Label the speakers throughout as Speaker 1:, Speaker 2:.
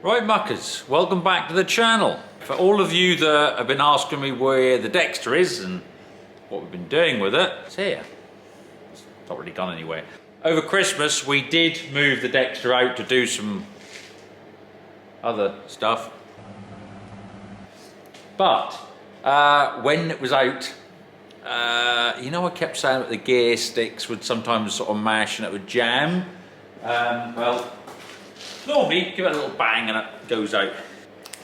Speaker 1: Right muckers, welcome back to the channel. For all of you that have been asking me where the Dexter is and what we've been doing with it, it's here. It's not really gone anywhere. Over Christmas we did move the Dexter out to do some other stuff. But when it was out, you know I kept saying that the gear sticks would sometimes sort of mash and it would jam. Well, normally give it a little bang and it goes out.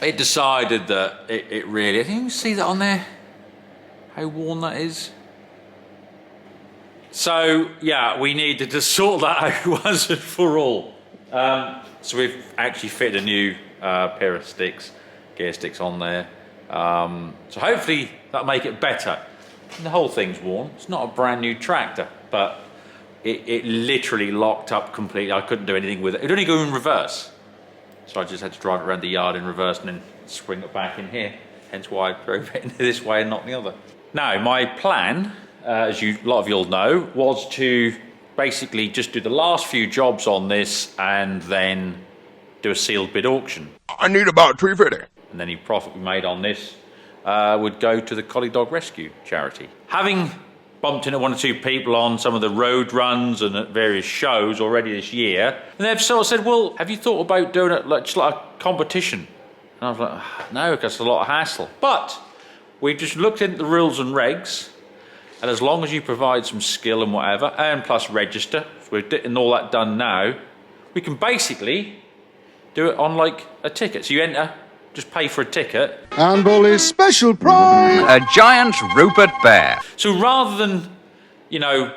Speaker 1: It decided that it really, I think you can see that on there, how worn that is. So yeah, we needed to sort that out once and for all. So we've actually fitted a new pair of sticks, gear sticks on there. So hopefully that'll make it better. And the whole thing's worn. It's not a brand new tractor, but it literally locked up completely. I couldn't do anything with it. It'd only go in reverse. So I just had to drive it around the yard in reverse and then swing it back in here. Hence why I drove it this way and not the other. Now, my plan, as a lot of you'll know, was to basically just do the last few jobs on this and then do a sealed bid auction.
Speaker 2: I need about $350.
Speaker 1: And any profit we made on this would go to the Collie Dog Rescue charity. Having bumped into one or two people on some of the road runs and at various shows already this year, and they've sort of said, well, have you thought about doing it just like a competition? And I was like, no, because it's a lot of hassle. But we've just looked into the rules and regs, and as long as you provide some skill and whatever, and plus register, if we're getting all that done now, we can basically do it on like a ticket. So you enter, just pay for a ticket.
Speaker 2: And Bully's special prize!
Speaker 3: A giant Rupert bear.
Speaker 1: So rather than, you know,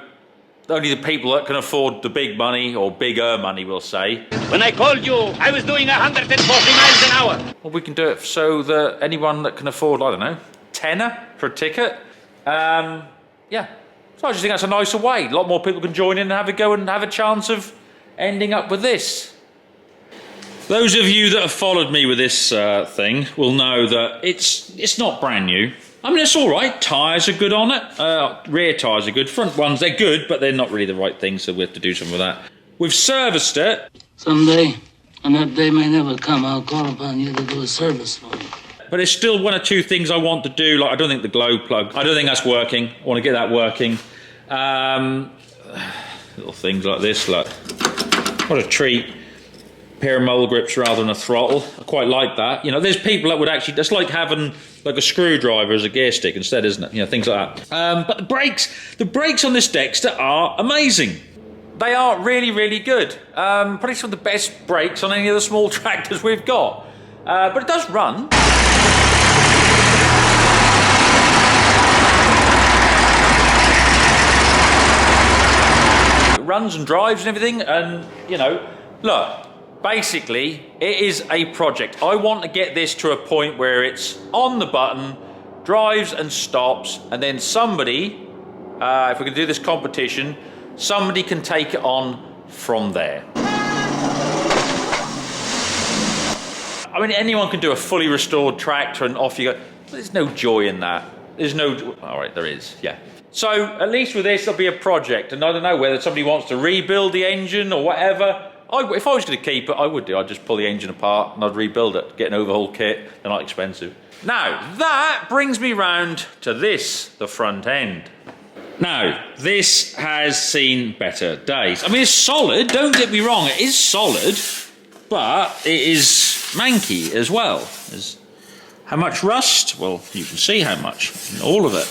Speaker 1: only the people that can afford the big money, or bigger money we'll say.
Speaker 4: When I called you, I was doing 140 miles an hour.
Speaker 1: Well, we can do it so that anyone that can afford, I don't know, tenner for a ticket. Yeah. So I just think that's a nicer way. A lot more people can join in and have a go and have a chance of ending up with this. Those of you that have followed me with this thing will know that it's not brand new. I mean, it's all right. Tyres are good on it. Rear tyres are good. Front ones, they're good, but they're not really the right thing, so we have to do something with that. We've serviced it.
Speaker 5: Someday, and that day may never come, I'll call upon you to do a service for me.
Speaker 1: But there's still one or two things I want to do. Like, I don't think the glow plug, I don't think that's working. I want to get that working. Little things like this, like, what a treat. Pair of mole grips rather than a throttle. I quite like that. You know, there's people that would actually, that's like having like a screwdriver as a gear stick instead, isn't it? You know, things like that. But the brakes on this Dexter are amazing. They are really, really good. Probably some of the best brakes on any of the small tractors we've got. But it does run. It runs and drives and everything, and, you know, look. Basically, it is a project. I want to get this to a point where it's on the button, drives and stops, and then somebody, if we can do this competition, somebody can take it on from there. I mean, anyone can do a fully restored tractor and off you go. But there's no joy in that. There's no, all right, there is, yeah. So at least with this, there'll be a project, and I don't know whether somebody wants to rebuild the engine or whatever. If I was going to keep it, I would do. I'd just pull the engine apart and I'd rebuild it. Get an overhaul kit. They're not expensive. Now, that brings me round to this, the front end. Now, this has seen better days. I mean, it's solid. Don't get me wrong. It is solid, but it is manky as well. There's how much rust? Well, you can see how much. All of it.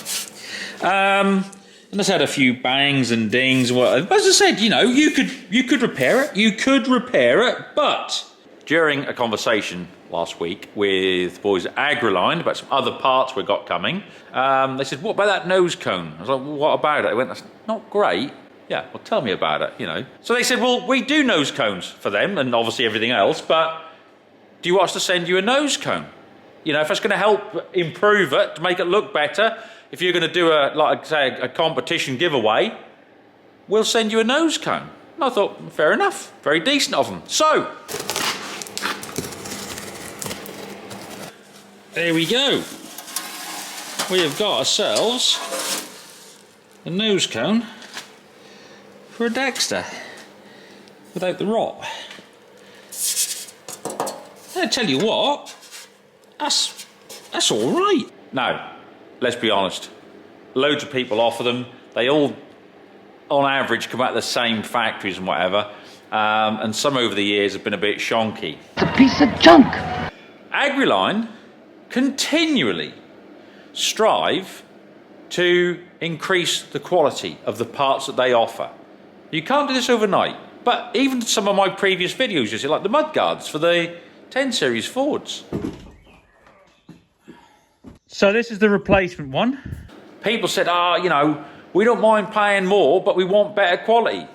Speaker 1: And it's had a few bangs and dings. Well, as I said, you know, you could repair it. You could repair it, but during a conversation last week with the boys at Grille about some other parts we've got coming, they said, "What about that nose cone?" I was like, well, "What about it?" They went, "That's not great." Yeah, well, tell me about it. You know. So they said, "Well, we do nose cones for them, and obviously everything else. But do you want us to send you a nose cone? You know, if it's going to help improve it to make it look better." If you're going to do a competition giveaway, we'll send you a nose cone. And I thought, fair enough, very decent of them. So, there we go. We have got ourselves a nose cone for a Dexter without the rot. I tell you what, that's all right. Now, let's be honest. Loads of people offer them. They all, on average, come out of the same factories and whatever. And some over the years have been a bit shonky.
Speaker 5: It's a piece of junk.
Speaker 1: Agriline continually strive to increase the quality of the parts that they offer. You can't do this overnight, but even some of my previous videos, you see, like the mud guards for the 10 Series Fords. So this is the replacement one. People said, you know, we don't mind paying more, but we want better quality.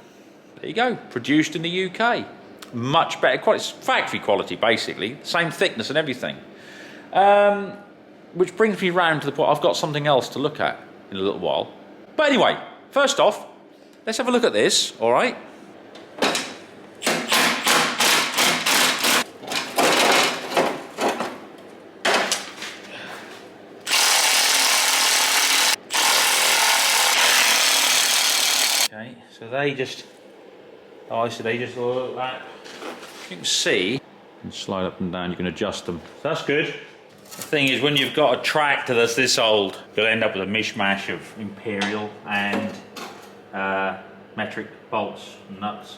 Speaker 1: There you go, produced in the UK. Much better quality, it's factory quality basically, same thickness and everything. Which brings me round to the point, I've got something else to look at in a little while. But anyway, first off, let's have a look at this, all right? Okay, so they just, they just look like that. You can see, you can slide up and down, you can adjust them. So that's good. The thing is, when you've got a tractor that's this old, you'll end up with a mishmash of imperial and metric bolts and nuts.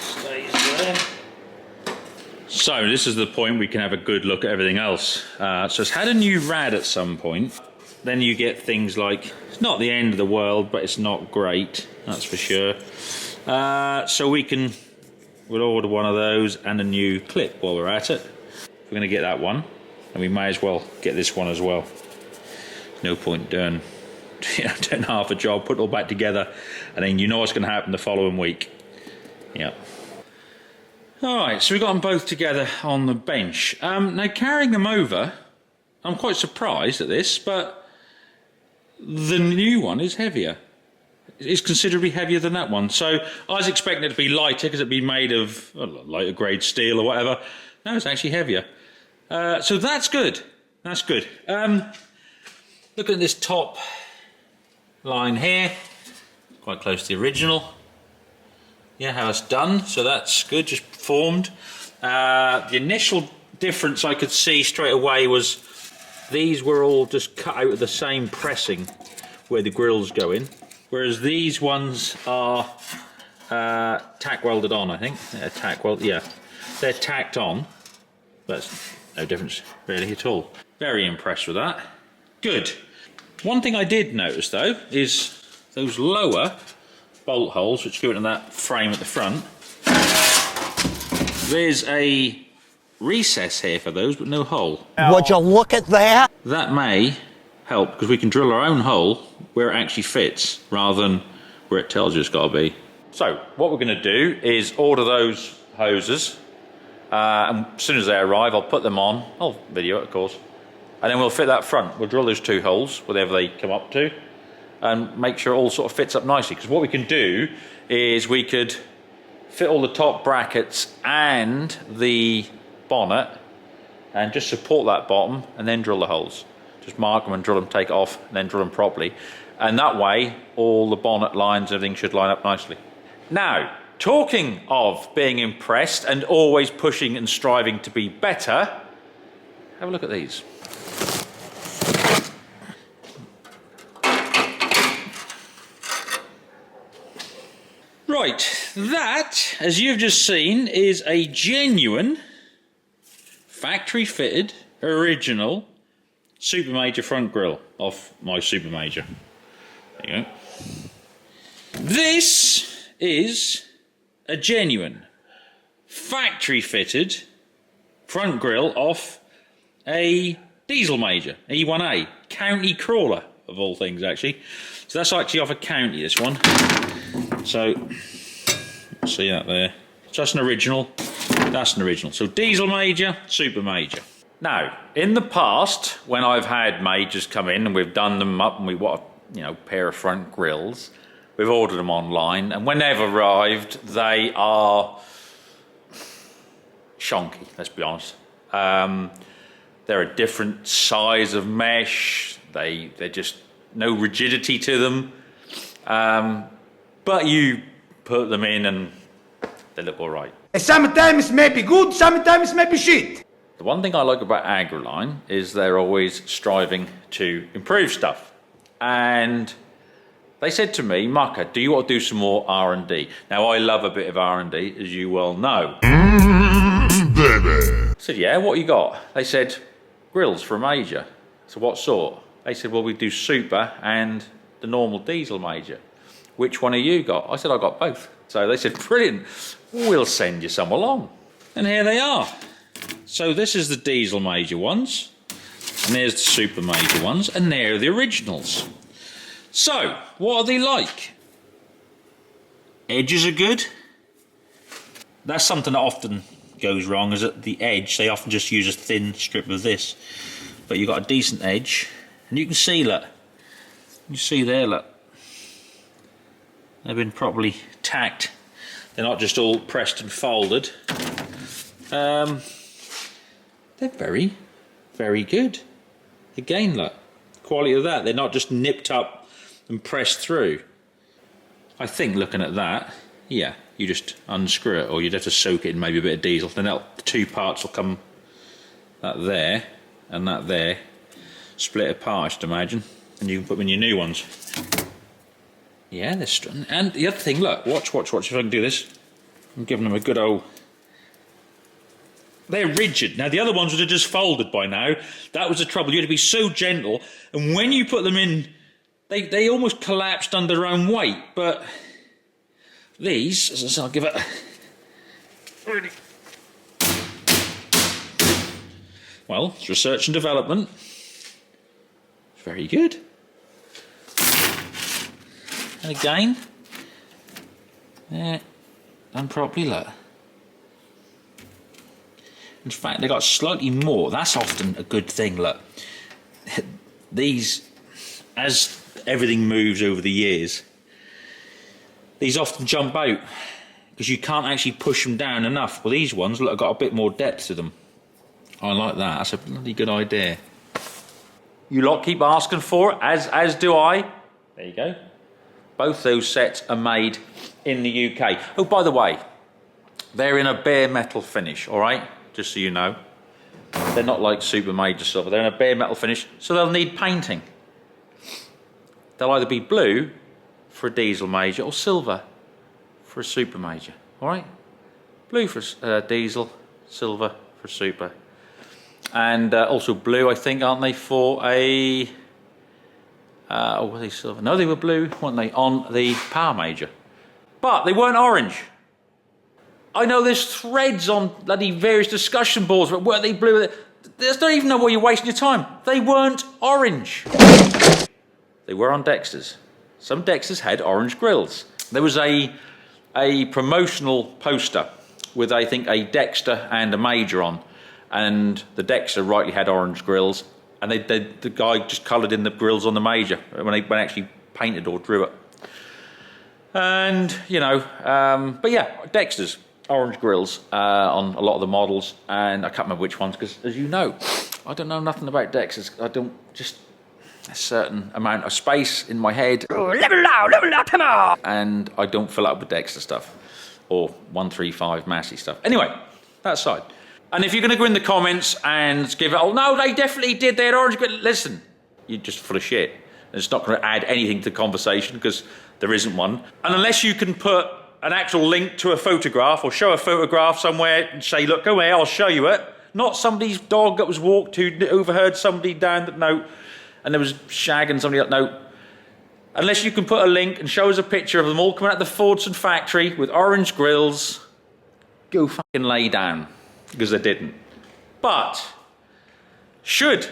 Speaker 1: Stays there. So this is the point we can have a good look at everything else. So it's had a new rad at some point. Then you get things like, it's not the end of the world, but it's not great, that's for sure. So we'll order one of those and a new clip while we're at it. We're going to get that one, and we may as well get this one as well. No point doing half a job, put it all back together, and then you know what's going to happen the following week. Yeah. Alright, so we got them both together on the bench. Now carrying them over, I'm quite surprised at this, but the new one is heavier. It's considerably heavier than that one. So I was expecting it to be lighter because it'd be made of lighter grade steel or whatever. No, it's actually heavier. So that's good. That's good. Look at this top line here. Quite close to the original. Yeah, how it's done. So that's good, just formed. The initial difference I could see straight away was these were all just cut out of the same pressing where the grills go in. Whereas these ones are tack welded on, I think. Yeah, tack weld, yeah. They're tacked on. That's no difference really at all. Very impressed with that. Good. One thing I did notice though is those lower bolt holes which go into that frame at the front. There's a recess here for those, but no hole.
Speaker 6: Would you look at that?
Speaker 1: That may help because we can drill our own hole where it actually fits rather than where it tells you it's got to be. So what we're going to do is order those hoses, and as soon as they arrive I'll put them on. I'll video it of course, and then we'll fit that front. We'll drill those two holes whatever they come up to and make sure it all sort of fits up nicely, because what we can do is we could fit all the top brackets and the bonnet and just support that bottom and then drill the holes. Just mark them and drill them, take it off and then drill them properly, and that way all the bonnet lines, everything should line up nicely. Now, talking of being impressed and always pushing and striving to be better, have a look at these. Right, that, as you've just seen, is a genuine factory fitted original Super Major front grille off my Super Major. There you go. This is a genuine factory fitted front grille off a diesel Major, E1A, county crawler of all things actually. So that's actually off a county, this one. So, see that there. So that's an original, that's an original. So diesel Major, Super Major. Now, in the past, when I've had Majors come in and we've done them up and we want a pair of front grills, we've ordered them online, and when they've arrived, they are shonky, let's be honest. They're a different size of mesh, they're just no rigidity to them. But you put them in and they look all right.
Speaker 7: Sometimes maybe good, sometimes maybe shit.
Speaker 1: The one thing I like about Agriline is they're always striving to improve stuff. And they said to me, Mucker, do you want to do some more R&D? Now, I love a bit of R&D, as you well know.
Speaker 2: Baby.
Speaker 1: I said, yeah, what you got? They said, grills for a Major. So what sort? They said, well, we do Super and the normal diesel Major. Which one have you got? I said, I got both. So they said, brilliant, we'll send you some along. And here they are. So this is the diesel Major ones, and there's the Super Major ones, and they're the originals. So, what are they like? Edges are good. That's something that often goes wrong, is at the edge, they often just use a thin strip of this. But you've got a decent edge, and you can see, look. You see there, look. They've been properly tacked. They're not just all pressed and folded. They're very, very good. Again, look, quality of that. They're not just nipped up and pressed through. I think looking at that, yeah, you just unscrew it, or you'd have to soak it in maybe a bit of diesel. Then the two parts will come, that there and that there, split apart, I should imagine, and you can put them in your new ones. Yeah, they're strong. And the other thing, look, watch if I can do this. I'm giving them a good old... They're rigid. Now, the other ones would have just folded by now. That was the trouble. You had to be so gentle. And when you put them in, they almost collapsed under their own weight. But these, as I said, I'll give it a... Really... Well, it's research and development. Very good. And again, yeah, done properly, look. In fact, they got slightly more. That's often a good thing, look. These, as everything moves over the years, these often jump out because you can't actually push them down enough. Well, these ones, look, have got a bit more depth to them. I like that. That's a bloody good idea. You lot keep asking for it, as do I. There you go. Both those sets are made in the UK. Oh, by the way, they're in a bare metal finish, all right? Just so you know. They're not like Super Major silver. They're in a bare metal finish, so they'll need painting. They'll either be blue for a diesel Major or silver for a Super Major, all right? Blue for diesel, silver for Super. And also blue, I think, aren't they, for a... oh, were they silver? No, they were blue, weren't they, on the Power Major. But they weren't orange. I know there's threads on bloody various discussion boards, but were they blue? There's not even know why you're wasting your time. They weren't orange. They were on Dexters. Some Dexters had orange grills. There was a promotional poster with, I think, a Dexter and a Major on. And the Dexter rightly had orange grills, and the guy just coloured in the grills on the Major when they actually painted or drew it. And, you know, but yeah, Dexter's orange grills on a lot of the models, and I can't remember which ones, because as you know, I don't know nothing about Dexter's. I don't, just a certain amount of space in my head. Level out, come on! And I don't fill up with Dexter stuff, or 135 Massey stuff. Anyway, that side. And if you're going to go in the comments and give it, oh no, they definitely did, they had orange grill. Listen, you're just full of shit. It's not going to add anything to the conversation because there isn't one. And unless you can put an actual link to a photograph or show a photograph somewhere and say, look, go here, I'll show you it. Not somebody's dog that was walked who overheard somebody down that note and there was shagging somebody that note. Unless you can put a link and show us a picture of them all coming out of the Fordson factory with orange grills, go fucking lay down. Because they didn't. But should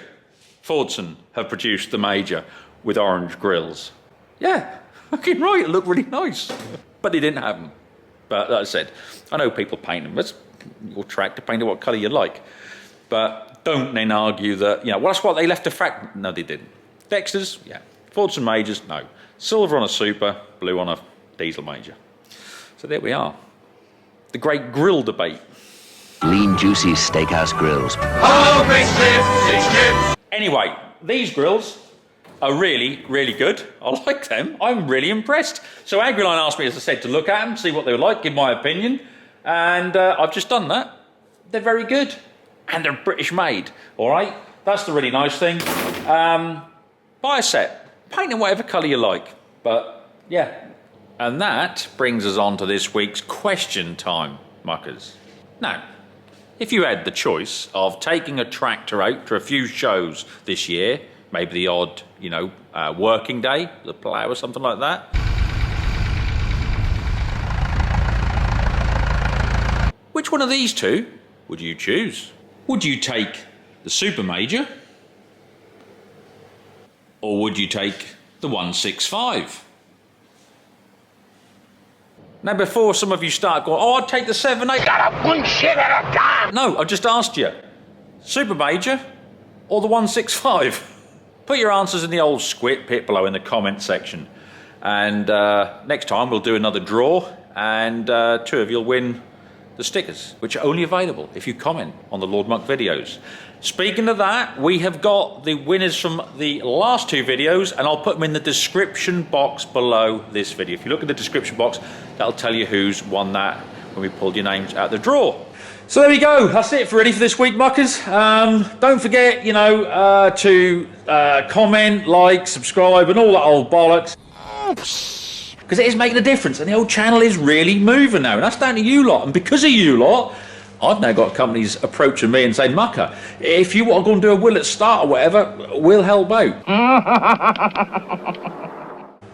Speaker 1: Fordson have produced the Major with orange grills? Yeah, fucking right, it looked really nice. But they didn't have them. But like I said, I know people paint them. It's your track to paint it what colour you like. But don't then argue that, you know, well, that's what they left the factory. No, they didn't. Dexters, yeah. Fordson Majors, no. Silver on a Super, blue on a diesel Major. So there we are. The great grill debate.
Speaker 3: Lean, juicy steakhouse grills.
Speaker 1: Anyway, these grills are really, really good. I like them. I'm really impressed. So Agriline asked me, as I said, to look at them, see what they were like, give my opinion. And I've just done that. They're very good. And they're British made, all right? That's the really nice thing. Buy a set. Paint in whatever colour you like. But, yeah. And that brings us on to this week's question time, muckers. Now, if you had the choice of taking a tractor out to a few shows this year, maybe the odd, working day, the plough or something like that. Which one of these two would you choose? Would you take the Super Major? Or would you take the 165? Now, before some of you start going, oh, I'd take the 7.8.
Speaker 4: Got one shit at a time.
Speaker 1: No, I just asked you. Super Major or the 165? Put your answers in the old squid pit below in the comment section. And next time we'll do another draw, and two of you'll win the stickers, which are only available if you comment on the Lord Muck videos. Speaking of that, we have got the winners from the last two videos, and I'll put them in the description box below this video. If you look at the description box, that'll tell you who's won that when we pulled your names out the draw. So there we go. That's it for this week, muckers. Don't forget, to comment, like, subscribe, and all that old bollocks. Because it is making a difference, and the old channel is really moving now, and that's down to you lot. And because of you lot, I've now got companies approaching me and saying, Mucker, if you want to go and do a will at start or whatever, we'll help out.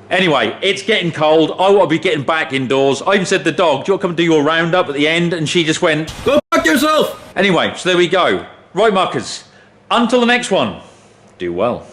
Speaker 1: Anyway, it's getting cold. I want to be getting back indoors. I even said to the dog, do you want to come and do your roundup at the end? And she just went, go fuck yourself. Anyway, so there we go. Right, muckers. Until the next one, do well.